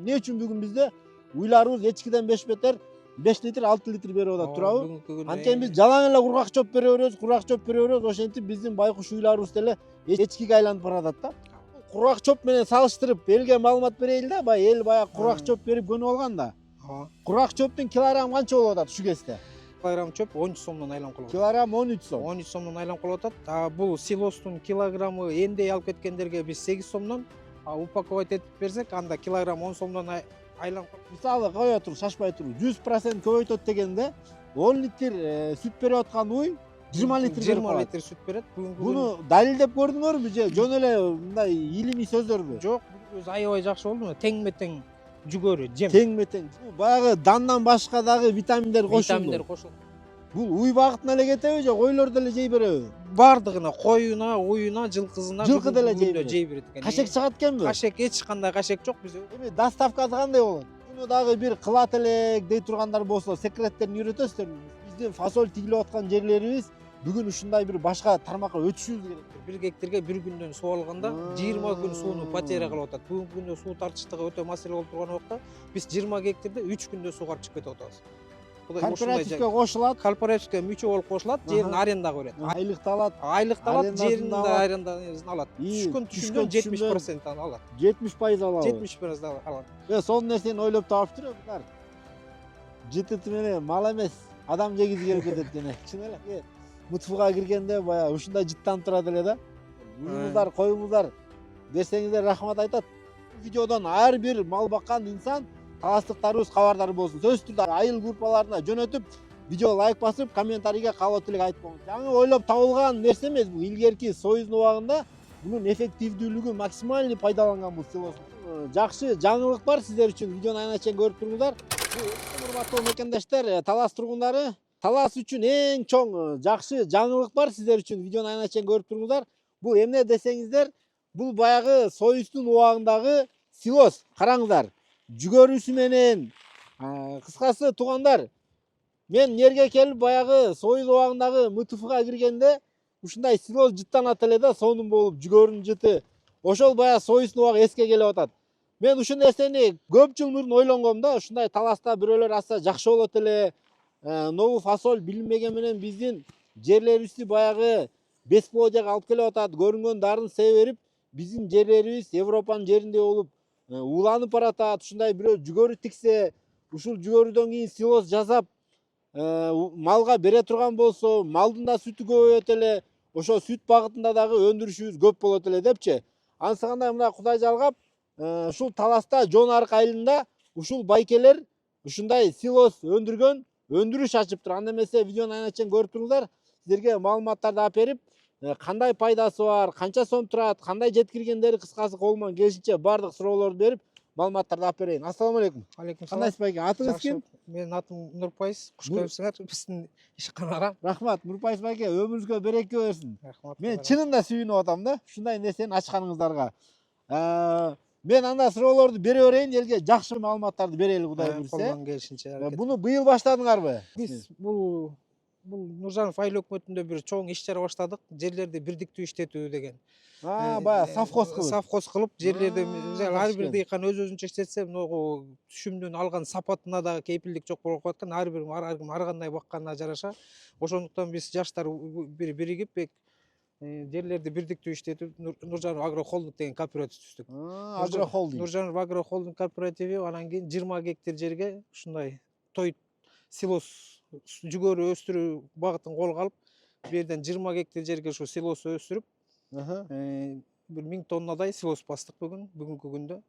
Эмне үчүн бүгүн бизде уйларыбыз эчкиден 5 метр 5 литр 6 литр берип атат туурабы? Анткени биз жалаң эле кургак чөп бере беребиз, ошентип биздин байкуш уйларыбыз деле эчкиге айланып баратат да. Кургак чөп менен салыштырып элге маалымат берейин да, эл баягы кургак чөп берип көнүп алган да. Кургак чөптүн килограммы канча болуп атат ушу кезде? Килограмм чөп 13 сомдон айланып калып атат. Килограмм 13 сом. 13 сомдон айланып калып атат. Бул силостун килограммы эндей алып кеткендерге биз 8 сомдон, упаковать этип берсек, анда килограмм 10 сомдон айланып калат. Мисалы кое туруп, шашпай туруп, 100% көбөйтөт дегенде 10 литр сүт берип аткан уй 20 литр берип 20 литр сүт берет. Буну далилдеп көрдүңөрбү же жөн эле мындай илимий сөздөрбү? Жок, өзү аябай жакшы болду. Теңме-тең жүгөрү, жем. Теңме-тең. Баягы дандан башка дагы витаминдер кошулду. Витаминдер кошулду. Бул уй багытына эле кетеби же койлор деле жей береби? Бардыгына, коюна, уюна, жылкысына, Жылкы деле жей берет экен. Кашек чыгат экенби? Кашек эч кандай кашек жок бизде. Эми доставкасы кандай болот? Муну дагы бир кылат элек дей тургандар болсо, секреттерин үйрөтөсүздөрбү? Биздин фасоль тигилип аткан жерлерибиз бүгүн ушундай бир башка тармакка өтүшүбүз керек. 1 гектарга 1 күндөн суу алганда 20 күн сууну потеря кылып атат. Бүгүнкү күндө суу тартыштыгы өтө маселе болуп турган убакта биз 20 гектарда 3 күндө суу карып чыгып кетип атабыз. Кооперативге кошулат, Кооперативге мүчө болуп кошулат, жерин арендага берет. айлыкты алат. Айлыкты алат, жерин да арендасын алат. Түшкөн түшүмдөн 70% алат. 70% алат. 70% алат. Сонун нерсени ойлоп таапчытыр булар. ЖТТ менен мал эмес, адам жегизи келип кетет экен. Чын эле. Мутфуга киргенде баягы ушундай жыттанып турат эле да. Уюңуздар, коюңуздар десеңиздер рахмат айтат. Видеодон ар бир мал баккан инсан таластыктарыбыз кабардар болсун. Сөзсүз түрдө айыл группаларына жөнөтүп, видео лайк басып, комментарийге кабыл тилек айтып коюңуз. Жаңы ойлоп табылган нерсе эмес бул. Илгерки союздун убагында бунун эффективдүүлүгү максималный пайдаланган бул силос. Жакшы жаңылык бар сиздер үчүн. Видеону айна чейин көрүп туруңуздар. Урматтуу мекендештер, Талас тургундары, Талас үчүн эң чоң жакшы жаңылык бар сиздер үчүн. Видеону айна чейин көрүп туруңуздар. Бул эмне десеңиздер, бул баягы союздун убагындагы силос. Караңыздар. Жүгөрүсү менен, кыскасы туугандар, мен жерге келип баягы союз убагындагы МТФга киргенде ушундай силос жыттанат эле да, сонун болуп жүгөрүнүн жыты. Ошол баягы союздун убагы эске келип атат. Мен ушул нерсени көп жыл мурун ойлонгом да, ушундай Таласта бирөөлөр аса жакшы болот эле. Нову фасоль билинбеген менен биздин жерлерибизди баягы бесплодияга алып келип атат. Көрүнгөн дарын себе берип, биздин жерлерибиз Европанын жериндей болуп уланып баратат. Ушундай бирөө жүгөрү тиксе, ушул жүгөрүдөн кийин силос жасап малга бере турган болсо, малдын да сүтү көбөйөт эле. Ошо сүт багытында дагы өндүрүшүбүз көп болот эле депчи. Ансыгандай мына Кудай жалгап, ушул Таласта Жон Арык айылында ушул байкелер ушундай силос өндүргөн, өндүрүш ачыптыр. Анда эмесе видеону айна чейин көрүп туруңуздар. Сиздерге маалыматтарды алып берип, кандай пайдасы бар, канча сом турат, кандай жеткиргендери кыскасы колуман келишинче бардык суроолорду берип, маалыматтарды алып берейин. Ассаламу алейкум. Алейкум салам. Кандайсыз байке? Атыңыз ким? Менин атым Нурпайыз. Куш келипсиңер биздин ишканага. Рахмат, Нурпайыз байке, өмүрүңүзгө береке берсин. Рахмат. Мен чынында сүйүнүп атам да, ушундай нерсени ачканыңыздарга. Мен анда суроолорду бере берейин, элге жакшы маалыматтарды берели Кудай буйрса. Колдон келишинче. Буну быйыл баштадыңарбы? Биз бул Нуржанов айыл өкмөтүндө бир чоң иш чара баштадык. Жерлерди бирдиктүү иштетүү деген. Баягы совхоз кылып. Совхоз кылып, жерлерди ар бир дыйкан өз-өзүнчө иштетсе, могу түшүмдүн алган сапатына дагы кейпилдик жок болуп калат экен. Ар бир ар кандай бакканына жараша. Ошондуктан биз жаштар биригип жерлерди бирдиктүү иштетип Нуржанов агро холдинг деген кооператив түздүк. Агро холдинг. Нуржанов агро холдинг кооперативи, анан кийин 20 гектар жерге ушундай той силос жүгөрү өстүрүү багытын колго алып, бу жерден 20 гектар жерге ушу силос өстүрүп, бир 1000 тоннадай силос бастык бүгүнкү күндө.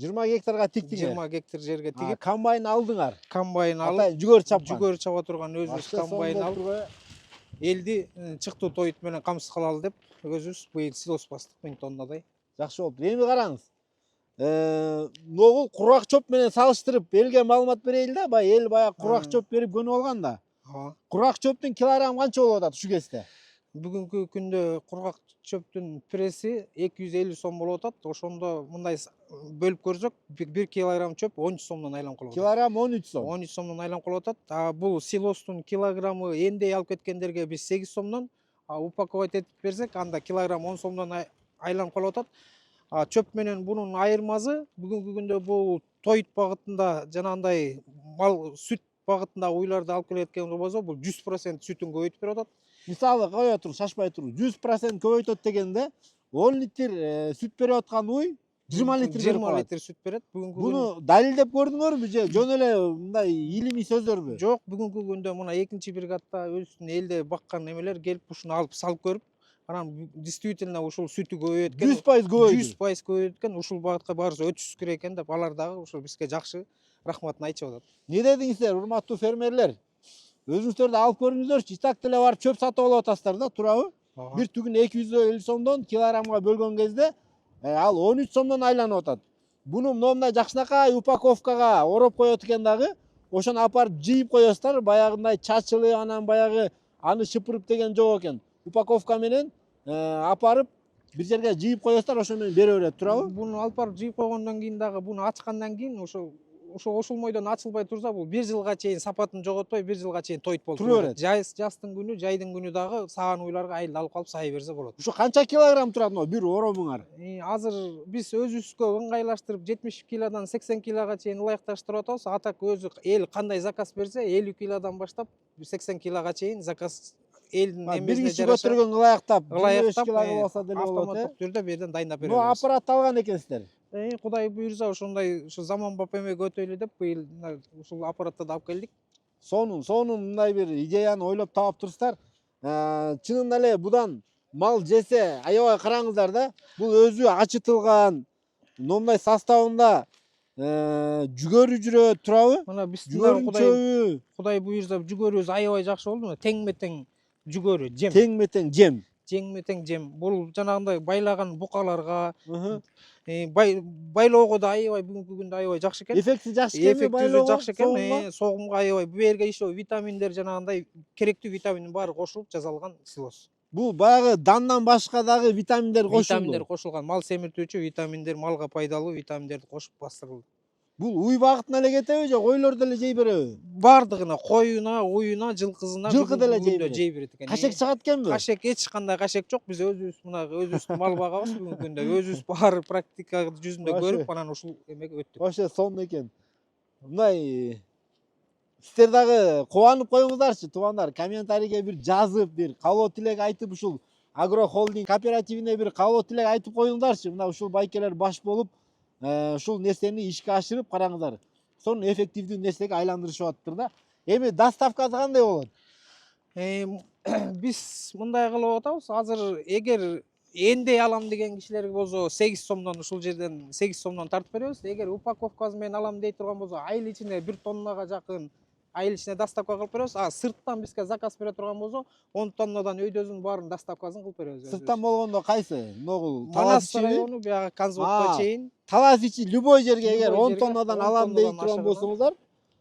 20 гектарга тиктиңер. 20 гектар жерге тигип, комбайн алдыңар. Комбайн алып, Жүгөр чапкан. жүгөр чаба турган өзүбүз комбайн алып, элди чыктуу тоют менен камсыз кылалы деп өзүбүз быйыл силос бастык 1000 тоннадай. Жакшы болду. Эми караңыз. Ногул кургак чөп менен салыштырып элге маалымат берейин да, эл баягы кургак чөп берип көнүп алган да. Кургак чөптүн килограммы канча болуп атат ушу кезде? Бүгүнкү күндө кургак чөптүн пресси 250 сом болуп атат. Ошондо мындай бөлүп көрсөк, 1 килограмм чөп 13 сомдон айланып калып атат. Килограмм 13 сом. 13 сомдон айланып калып атат. Бул силостун килограммы эндей алып кеткендерге биз 8 сомдон, упаковать этип берсек, анда килограмм 10 сомдон айланып калып атат. Чөп менен бунун айырмасы бүгүнкү күндө бул тоют багытында жанагындай мал сүт багытындагы уйларды алып келеткен болсо бул 100% сүтүн көбөйтүп берип атат. Мисалы кое туруп, шашпай туруп, 100% көбөйтөт дегенде 10 литр сүт берип аткан уй 20 литр берип 20 калат. литр сүт берет. Бүгүнкү Буну далилдеп көрдүңөрбү же жөн эле мындай илимий сөздөрбү? жок, бүгүнкү күндө мына 2-бригадда өзүбүздүн элде баккан эмелер келип ушуну алып салып көрүп, анан действительно ушул сүтү көбөйөт экен. 100% көбөйдү. 100% көбөйөт экен. Ушул багытка баарыбыз өтүшүбүз керек экен деп алар дагы ошо бизге жакшы рахматын айтышып атат. Не дедиңиздер, урматтуу фермерлер? Өзүңүздөр да алып көрүңүздөрчү. И так деле барып чөп сатып алып атасыздар да, туурабы? Бир түгүн 250 сомдон килограммга бөлгөн кезде ал 13 сомдон айланып атат. Буну мындай жакшынакай упаковкага ороп коет экен дагы, ошону апарып жыйып коесуздар, баягындай чачылы, анан баягы аны шыпырып деген жок экен. Упаковка менен апарып бир жерге жыйып коесуздар, ошо менен бере берет, туурабы? Буну алып барып жыйып койгондон кийин дагы буну ачкандан кийин ошолмойдон ачылбай турса, бул 1 жылга чейин сапатын жоготпой 1 жылга чейин тойт болуп Тура берет. Жастын күнү, жайдын күнү дагы саан уйларга айылда алып калып сай берсе болот. Ушу канча килограмм турат могу бир оробуңар? Азыр биз өзүбүзгө ыңгайлаштырып 70 килодан 80 килога чейин ылайыкташтырып атабыз. А так өзү эл кандай заказ берсе, 50 килодан баштап 80 килога чейин заказ элдин Бир эмесине киши жараша көтөргөн ылайыктап, 25 ылайыктап килого болсо деле болот, автоматтык түрдө бу жерден дайындап бере Но беребиз. аппарат алган экенсиздер. Кудай буйрса ошондой заманбап эме өтөйлү деп быйыл ушул аппаратты да алып келдик. Сонун мындай бир идеяны ойлоп таап турсуздар. Чынында эле будан мал жесе, аябай караңыздар да, бул өзү ачытылган, мындай составында жүгөрү жүрөт, туурабы? Мына биздин Жүгөрүнүн чөбү, Кудай буйрса жүгөрүбүз аябай жакшы болду. Теңме тең жүгөрү, жем. теңме тең жем. Теңме тең жем. Бул жанагындай байлаган букаларга, байлоого да аябай бүгүнкү күндө аябай жакшы экен. Эффекти жакшы экенби Эффективи байлоого? жакшы экен. Согумга аябай бу жерге еще витаминдер жанагындай керектүү витаминдин баары кошулуп жасалган силос. Бул баягы дандан башка дагы витаминдер кошулду. Витаминдер кошулган, мал семиртүүчү витаминдер, малга пайдалуу витаминдерди кошуп бастырылды. Бул уй багытына эле кетеби же койлор деле жей береби? Бардыгына, коюна, уюна, жылкысына Жылкы деле жей күндө берет. жей берет экен. Кашек чыгат экенби? Кашек эч кандай кашек жок. Биз өзүбүз мал багабыз бүгүнкү күндө. Өзүбүз баары практика жүзүндө көрүп, анан ушул эмеге өттүк. Ошо сонун экен. Мындай сиздер дагы кубанып коюңуздарчы, туугандар. Комментарийге бир жазып, бир каалоо тилек айтып, ушул Агро холдинг кооперативине бир каалоо тилек айтып коюңдарчы. Мына ушул байкелер баш болуп, ушул нерсени ишке ашырып караңыздар. Сонун эффективдүү нерсеге айландырышып атыптыр да. Эми доставкасы кандай болот? Биз мындай кылып атабыз. Азыр эгер эндей алам деген кишилер болсо 8 сомдон ушул жерден 8 сомдон тартып беребиз. Эгер упаковкасы менен алам дей турган болсо, айыл ичинде 1 тоннага жакын айыл ичине доставка кылып беребиз. А сырттан бизге заказ бере турган болсо, 10 тоннадан өйдөсүн баарын доставкасын кылып беребиз. Сырттан болгондо кайсы? Могул Манас Талас ичиби? району бияга Канзводко чейин Талас ичи любой жерге эгер Любой 10 жерге тоннадан 10 алам дей тоннадан турган ашыгына болсоңуздар,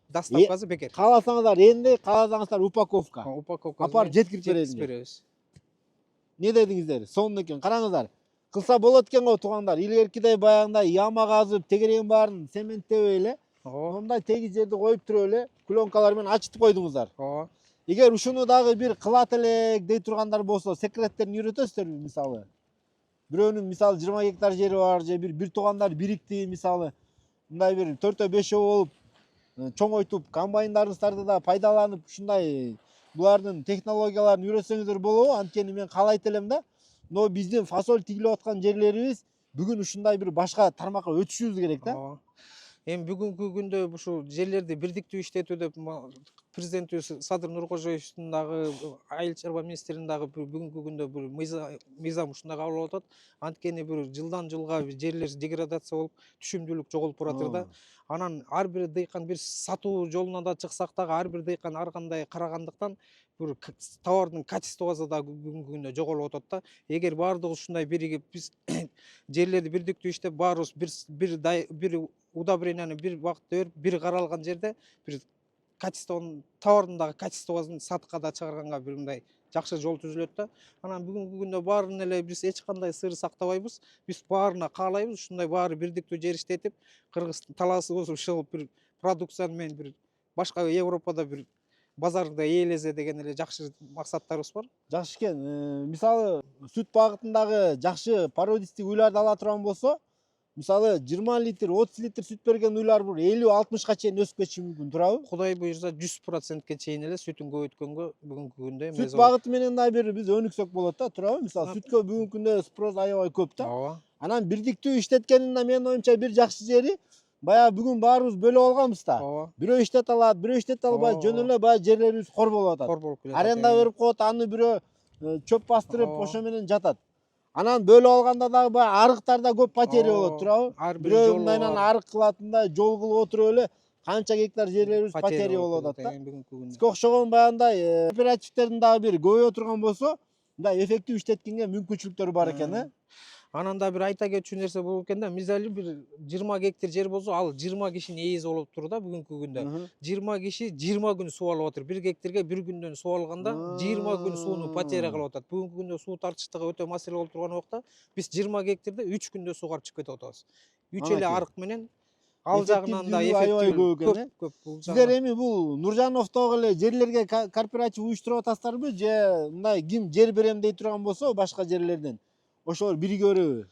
доставкасы бекер. кааласаңыздар энди, кааласаңыздар упаковка. Упаковкасы Апарып жеткирип беребиз. Не дедиңиздер? Сонун экен. Караңыздар. Кылса болот экен го туугандар. Илгеркидей баягындай яма казып, тегерегин баарын цементтебей эле, мындай тегиз жерди коюп туруп эле пленкалар менен ачытып койдуңуздар. Эгер ушуну дагы бир кылат элек дей тургандар болсо, секреттерин үйрөтөсүздарбы мисалы? Бирөөнүн мисалы 20 гектар жери бар, же бир туугандар бирикти мисалы. Мындай бир 4-5 болуп чоңойтуп, комбайндарыңыздарды да пайдаланып, ушундай булардын технологияларын үйрөтсөңүздөр болобу? Анткени мен каалайт элем да. Но биздин фасоль тигилип аткан жерлерибиз бүгүн ушундай бир башка тармакка өтүшүбүз керек да. Эми бүгүнкү күндө ушул жерлерди бирдиктүү иштетүү деп президентибиз Садыр Нуркожоевдун дагы айыл чарба министринин дагы бүгүнкү күндө бир мыйзам ушундай кабыл болуп атат. Анткени бир жылдан жылга жерлер деградация болуп, түшүмдүүлүк жоголуп баратыр да. Анан ар бир дыйкан бир сатуу жолуна да чыксак дагы ар бир дыйкан ар кандай карагандыктан бир товардын качествосу да бүгүнкү күндө жоголуп атат да. Эгер баардыгыбыз ушундай биригип, биз жерлерди бирдиктүү иштеп, баарыбыз бир удобренияны бир убакытта берип, бир каралган жерде бир качествонун, товардын дагы качествосун сатыкка чыгарганга бир мындай жакшы жол түзүлөт да. Анан бүгүнкү күндө баарын эле биз эч кандай сыр сактабайбыз. Биз баарына каалайбыз, ушундай баары бирдиктүү жер иштетип, Кыргыз талаасыбыз ушул бир продукцияны менен бир башка Европада бир базарда ээлесе деген эле жакшы максаттарыбыз бар. Жакшы экен. Мисалы сүт багытындагы жакшы пародистик уйларды ала турган болсо, мисалы 20 литр 30 литр сүт берген уйлар бир 50-60га чейин өсүп кетиши мүмкүн, туурабы? Кудай буйрса 100%ке чейин эле сүтүн көбөйткөнгө бүгүнкү күндө Сүт эмес багыты менен да бир биз өнүксөк болот да, туурабы? Мисалы сүткө бүгүнкү күндө спрос аябай көп да. ооба. Анан бирдиктүү иштеткенин да менин оюмча бир жакшы жери баягы бүгүн баарыбыз бөлүп алганбыз да. Ооба. Бирөө иштете алат, бирөө иштете албайт, жөн эле баягы жерлерибиз кор болуп атат. Кор болуп келатат. Аренда берип коет, аны бирөө чөп бастырып, Ооба. ошо менен жатат. Анан бөлүп алганда дагы баягы арыктарда көп потеря болот, туурабы? Ар бир Бирөө жолу мындайынан арык кылатында жол кылып отуруп эле канча гектар жерлерибиз потеря болуп атат да. бүгүнкү күндө. Сизге окшогон баягындай кооперативтердин дагы бир көбөйө турган болсо, мындай эффектив иштеткенге мүмкүнчүлүктөр бар экен, Анан да бир айта кетчү нерсе болуп экен да, мисалы бир 20 гектар жер болсо, ал 20 кишинин ээси болуп тур да бүгүнкү күндө. 20 киши 20 күн суу алып отур. 1 гектарга 1 күндөн суу алганда 20 күн сууну потеря кылып атат. Бүгүнкү күндө суу тартыштыгы өтө маселе болуп турган убакта биз 20 гектарда 3 күндө суугарып чыгып кетип атабыз. 3 эле арык менен ал жагынан да эффективдүүлүгү аябай көп экен, көп бул Сиздер эми бул Нуржановдогу эле жерлерге кооператив уюштуруп атасыздарбы же мындай ким жер берем дей турган болсо башка жерлерден ошолор бириге береби?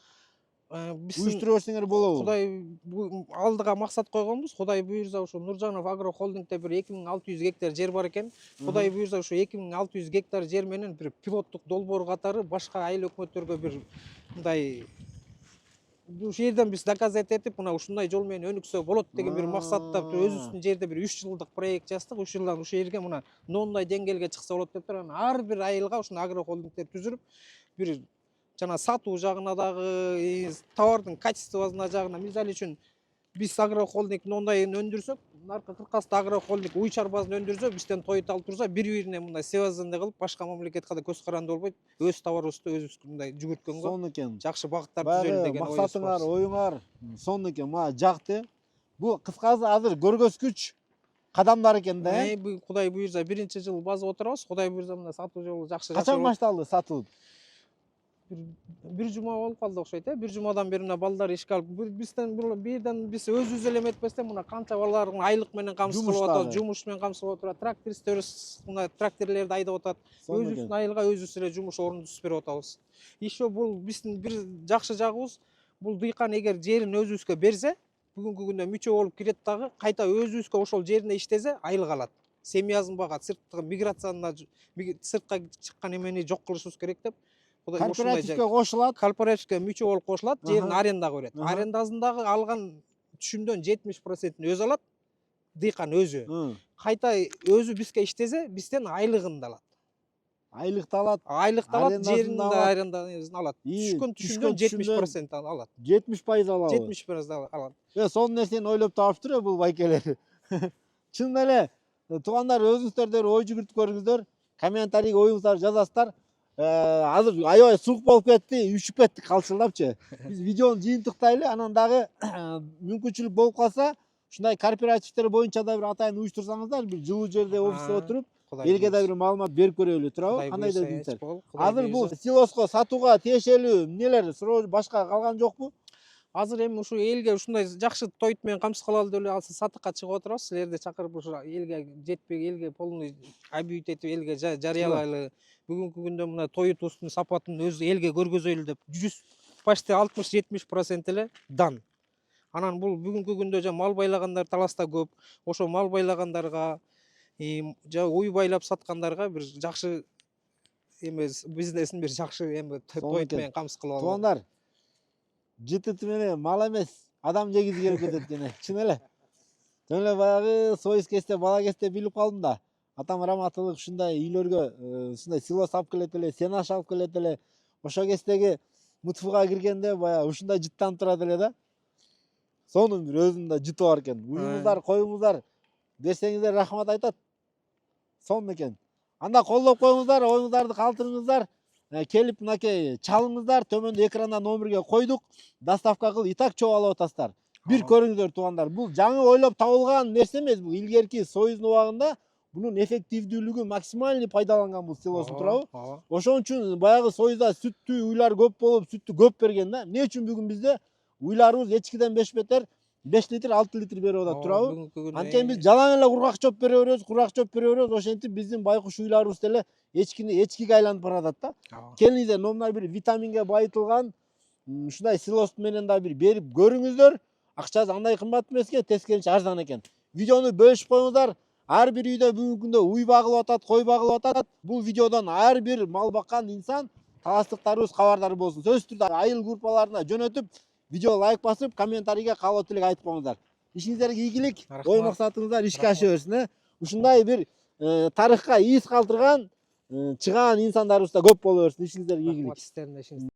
Уюштуруп берсеңер болобу? Кудай алдыга максат койгонбуз. Кудай буйрса ошо Нуржанов агро холдингде бир 2600 гектар жер бар экен. Кудай буйрса ошо 2600 гектар жер менен бир пилоттук долбоор катары башка айыл өкмөттөргө бир мындай ушул жерден биз доказать этип, мына ушундай жол менен өнүксө болот деген бир максатта өзүбүздүн жерде бир 3 жылдык проект жаздык. Ушул жылдан ушул жерге мына моундай деңгээлге чыкса болот деп туруп, ар бир айылга ушуну агро холдингдер түзүп, бир жана сатуу жагына дагы, товардын качествосуна жагына, мисалы үчүн биз агро холдинг моундайын өндүрсөк, наркы Кыркасты агро холдинг уй чарбасын өндүрсө, бизден тоют алып турса, бири-бирине мындай связанный кылып, башка мамлекетке да көз каранды болбойт, өз товарыбызды өзүбүз мындай жүгүрткөнгө Сонун экен. жакшы багыттар түзөлү деген оюбуз бар. Максатыңар, оюңар сонун экен, мага жакты. Бул кыскасы азыр көргөзгүч кадамдар экен да. Кудай буйрса биринчи жыл базып отурабыз. Кудай буйрса мына сатуу жолу жакшы. Качан башталды сатуу? Бир жума болуп калды окшойт, бир жумадан бери мына балдар ишке алып, бизден бирден биз өзүбүз эле эметпестен мына канча балдардын айлык менен камсыз кылып атат, жумуш менен камсыз кылып атат, трактористерибиз мына тракторлорду айдап атат. Өзүбүздүн айылга өзүбүз эле жумуш орунду түзүп берип атабыз. Еще бул биздин бир жакшы жагыбыз, бул дыйкан эгер жерин өзүбүзгө берсе, бүгүнкү күндө мүчө болуп кирет дагы, кайта өзүбүзгө ошол жеринде иштесе айлык алат. Семьясын багат, сырткы миграцияны, сыртка чыккан эмени жок кылышыбыз керек деп. Кооперативге кошулат. Кооперативге мүчө болуп кошулат, жерин арендага берет. Арендасын дагы алган түшүмдөн 70%-ын өзү алат, дыйкан өзү. Кайта өзү бизге иштесе, бизден айлыгын да алат. Айлыкты алат. Айлыкты алат, жерин да арендасын алат. Түшкөн түшүмдөн 70% алат. 70% алат. 70% алат. Сонун нерсени ойлоп таптыр бул байкелер. Чын эле туугандар, өзүңүздөр ой жүгүртүп көрүңүздөр. Комментарийге оюңуздарды жазасыздар. Азыр аябай суук болуп кетти, үшүп кеттик калчылдапчы. Биз видеону жыйынтыктайлы, анан дагы мүмкүнчүлүк болуп калса, ушундай кооперативдер боюнча да бир атайын уюштурсаңыздар, бир жылуу жерде офисте отуруп, элге да бир маалымат берип көрөлү, туурабы? Кандай дедиңиздер? Азыр бул силоско сатууга тиешелүү эмнелер, суроо башка калган жокпу? Азыр эми ушу элге ушундай жакшы тоют менен камсыз кылалы деп эле сатыкка чыгып отурабыз. Силерди чакырып ушу элге жетпей, элге полный объявить этип элге жарыялайлы. Бүгүнкү күндө мына тоютубуздун сапатын өзү элге көргөзөйлү деп почти 60-70% эле дан. Анан бул бүгүнкү күндө мал байлагандар таласта көп. Ошо мал байлагандарга, уй байлап саткандарга бир жакшы бизнесин бир жакшы тоют менен камсыз кылып алып. Туугандар, ЖТТ менен мал эмес, адам жегизи келип кетет экен, чын эле. Жөн эле баягы сойуз кезде, бала кезде билип калдым да. Атам раматылык ушундай үйлөргө ушундай силос алып келет эле, сенаш алып келет эле. Ошо кездеги мутфуга киргенде баягы ушундай жыттанып турат эле да. Сонун бир өзүнүн жыты бар экен. Уюңуздар, коюңуздар берсеңиздер рахмат айтат. Сонун экен. Анда колдоп коюңуздар, оюңуздарды калтырыңыздар. Келип мынакей чалыңыздар, төмөндө экранда номерге койдук. Доставка кыл, и так чоп алып атасыздар. Бир көрүңүздөр туугандар. Бул жаңы ойлоп табылган нерсе эмес, бул илгерки союздун убагында bunun effektivdүүлүгү максимальный пайдаланган бул силосун, туурабы? Ошон үчүн баягы союзда сүттүү уйлар көп болуп, сүттү көп берген да. Эмне үчүн бүгүн бизде уйларыбыз эчкиден 5 бетер 5 литр, 6 литр берип атат, туурабы? Анткени биз жалаң эле кургак чоп бере беребиз, ошентип биздин байкуш уйларыбыз деле эчкиге айланып баратат да. Келиңиздер, мына бир витаминге байытылган ушундай сыйлоосту менен да бир берип көрүңүздөр. Акчасы андай кымбат эмес экен, тескерисинче арзан экен. Видеону бөлүшүп коюңуздар. Ар бир үйдө бүгүнкү күндө уй багылып атат, кой багылып атат. Бул видеодон ар бир мал баккан инсан таластыктарыбыз кабардар болсун. Сөзсүз түрдө айыл группаларына жөнөтүп, видео лайк басып, комментарийге каалоо тилек айтып коюңуздар. Ишиңиздерге ийгилик, ой максатыңыздар ишке аша берсин. Ушундай бир тарыхка из калтырган чыгаан инсандарыбыз да көп боло берсин. Ишиңиздерге ийгилик.